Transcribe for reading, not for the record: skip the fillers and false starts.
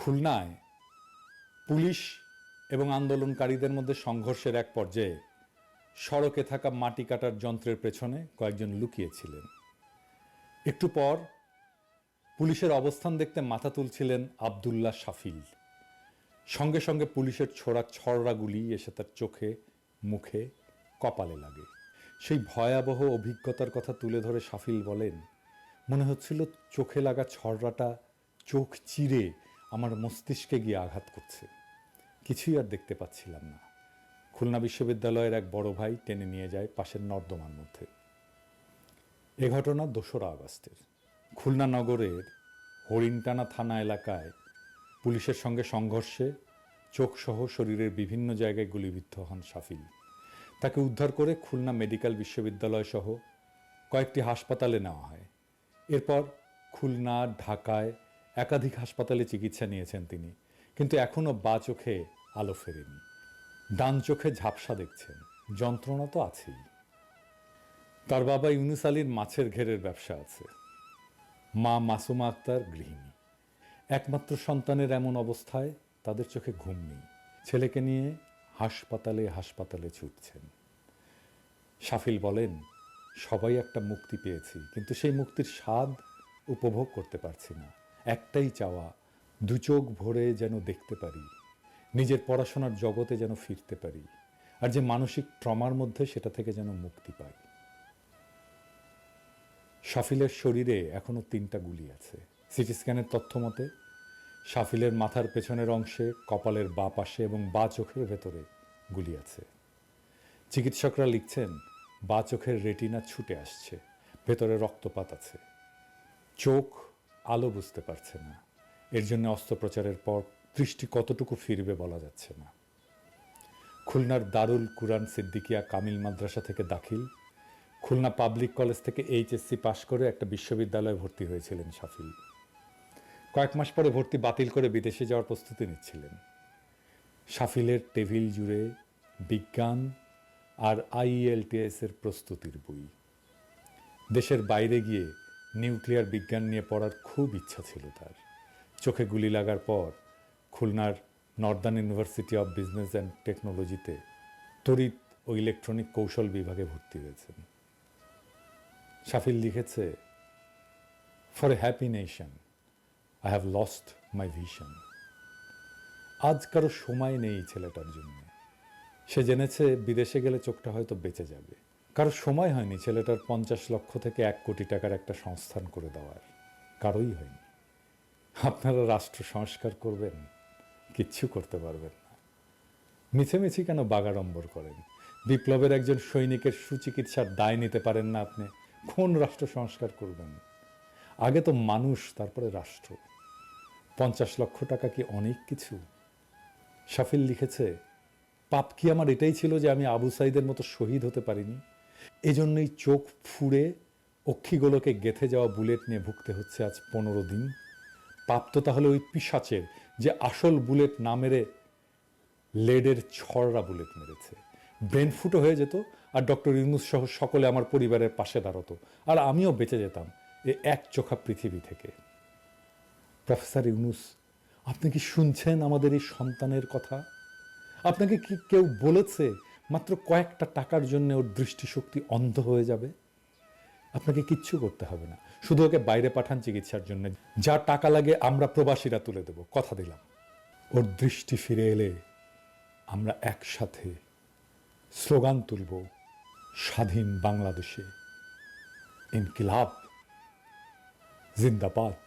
খুলনায় পুলিশ এবং আন্দোলনকারীদের মধ্যে সংঘর্ষের এক পর্যায়ে সড়কে থাকা মাটি কাটার যন্ত্রের পেছনে কয়েকজন লুকিয়েছিলেন। একটু পর পুলিশের অবস্থান দেখতে মাথা তুলছিলেন আবদুল্লাহ শাফিল। সঙ্গে সঙ্গে পুলিশের ছোড়া ছড়রা গুলি এসে তার চোখে, মুখে, কপালে লাগে। সেই ভয়াবহ অভিজ্ঞতার কথা তুলে ধরে শাফিল বলেন, মনে হচ্ছিল চোখে লাগা ছড়রাটা চোখ চিরে আমার মস্তিষ্কে গিয়ে আঘাত করছে। কিছুই আর দেখতে পাচ্ছিলাম না। খুলনা বিশ্ববিদ্যালয়ের এক বড় ভাই টেনে নিয়ে যায় পাশের নর্দমার মধ্যে। এ ঘটনা ২রা আগস্টের। খুলনা নগরের হরিণটানা থানা এলাকায় পুলিশের সঙ্গে সংঘর্ষে চোখসহ শরীরের বিভিন্ন জায়গায় গুলিবিদ্ধ হন শাফিল। তাকে উদ্ধার করে খুলনা মেডিকেল বিশ্ববিদ্যালয় সহ কয়েকটি হাসপাতালে নেওয়া হয়। এরপর খুলনা, ঢাকায় একাধিক হাসপাতালে চিকিৎসা নিয়েছেন তিনি, কিন্তু এখনও বাঁ চোখে আলো ফেরেনি। ডান চোখে ঝাপসা দেখছেন, যন্ত্রণা তো আছেই। তার বাবা ইউনুস আলীর মাছের ঘেরের ব্যবসা আছে, মা মাসুমা আক্তার গৃহিণী। একমাত্র সন্তানের এমন অবস্থায় তাদের চোখে ঘুম নেই। ছেলেকে নিয়ে হাসপাতালে হাসপাতালে ছুটছেন। শাফিল বলেন, সবাই একটা মুক্তি পেয়েছি, কিন্তু সেই মুক্তির স্বাদ উপভোগ করতে পারছি না। একটাই চাওয়া, দু চোখ ভরে যেন দেখতে পারি, নিজের পড়াশোনার জগতে যেন ফিরতে পারি, আর যে মানসিক ট্রমার মধ্যে সেটা থেকে যেন মুক্তি পাই। শাফিলের শরীরে এখনো 3টা গুলি আছে। সিটি স্ক্যানের তথ্য মতে শাফিলের মাথার পেছনের অংশে, কপালের বাঁ পাশে এবং বাঁ চোখের ভেতরে গুলি আছে। চিকিৎসকরা লিখছেন, বাঁ চোখের রেটিনা ছুটে আসছে, ভেতরে রক্তপাত আছে। চোখ আলো বুঝতে পারছে না। এর জন্য অস্ত্রোপচারের পর দৃষ্টি কতটুকু ফিরবে বলা যাচ্ছে না। খুলনার দারুল কুরআন সিদ্দিকিয়া কামিল মাদ্রাসা থেকে দাখিল, খুলনা পাবলিক কলেজ থেকে এইচএসসি পাশ করে একটা বিশ্ববিদ্যালয়ে ভর্তি হয়েছিলেন শাফিল। কয়েক মাস পরে ভর্তি বাতিল করে বিদেশে যাওয়ার প্রস্তুতি নিচ্ছিলেন। শাফিলের টেবিল জুড়ে বিজ্ঞান আর IELTS এর প্রস্তুতির বই। দেশের বাইরে গিয়ে নিউক্লিয়ার বিজ্ঞান নিয়ে পড়ার খুব ইচ্ছা ছিল তার। চোখে গুলি লাগার পর খুলনার Northern university of business and টেকনোলজিতে তড়িৎ ও ইলেকট্রনিক কৌশল বিভাগে ভর্তি হয়েছেন। শাফিল লিখেছে, for a happy nation I have lost my vision. আজ কারো সময় নেই ছেলেটার জন্য। সে জেনেছে বিদেশে গেলে চোখটা হয়তো বেঁচে যাবে। কারো সময় হয়নি ছেলেটার 50 লক্ষ থেকে 1 কোটি টাকার একটা সংস্থান করে দেওয়ার। কারোই হয়নি। আপনারা রাষ্ট্র সংস্কার করবেন, কিচ্ছু করতে পারবেন না। মিছেমিছি কেন বাগাড়ম্বর করেন? বিপ্লবের একজন সৈনিকের সুচিকিৎসার দায় নিতে পারেন না আপনি? কোন রাষ্ট্র সংস্কার করবেন? আগে তো মানুষ, তারপরে রাষ্ট্র। 50 লক্ষ টাকা কি অনেক কিছু? শাফিল লিখেছে, পাপ কি আমার এটাই ছিল যে আমি আবু সাইদের মতো শহীদ হতে পারিনি? এজন্যই চোখ ফুঁড়ে অক্ষিগোলকে গেঁথে যাওয়া বুলেট নিয়ে ভুগতে হচ্ছে আজ 15 দিন। পাপ তো তাহলে ওই পিশাচের, যে আসল বুলেট না মেরে লেডের ছড়রা বুলেট মেরেছে। ব্রেন ফুটো হয়ে যেত, আর ডক্টর ইউনুস সহ সকলে আমার পরিবারের পাশে দাঁড়াতো, আর আমিও বেঁচে যেতাম এ এক চোখা পৃথিবী থেকে। প্রফেসর ইউনুস, আপনি কি শুনছেন আমাদের এই সন্তানের কথা? আপনাকে কি কেউ বলেছে মাত্র কয়েকটা টাকার জন্য ওর দৃষ্টিশক্তি অন্ধ হয়ে যাবে? আপনাকে কিচ্ছু করতে হবে না, শুধু ওকে বাইরে পাঠান চিকিৎসার জন্য। যা টাকা লাগে আমরা প্রবাসীরা তুলে দেব, কথা দিলাম। ওর দৃষ্টি ফিরে এলে আমরা একসাথে স্লোগান তুলব, স্বাধীন বাংলাদেশে ইনকিলাব জিন্দাবাদ।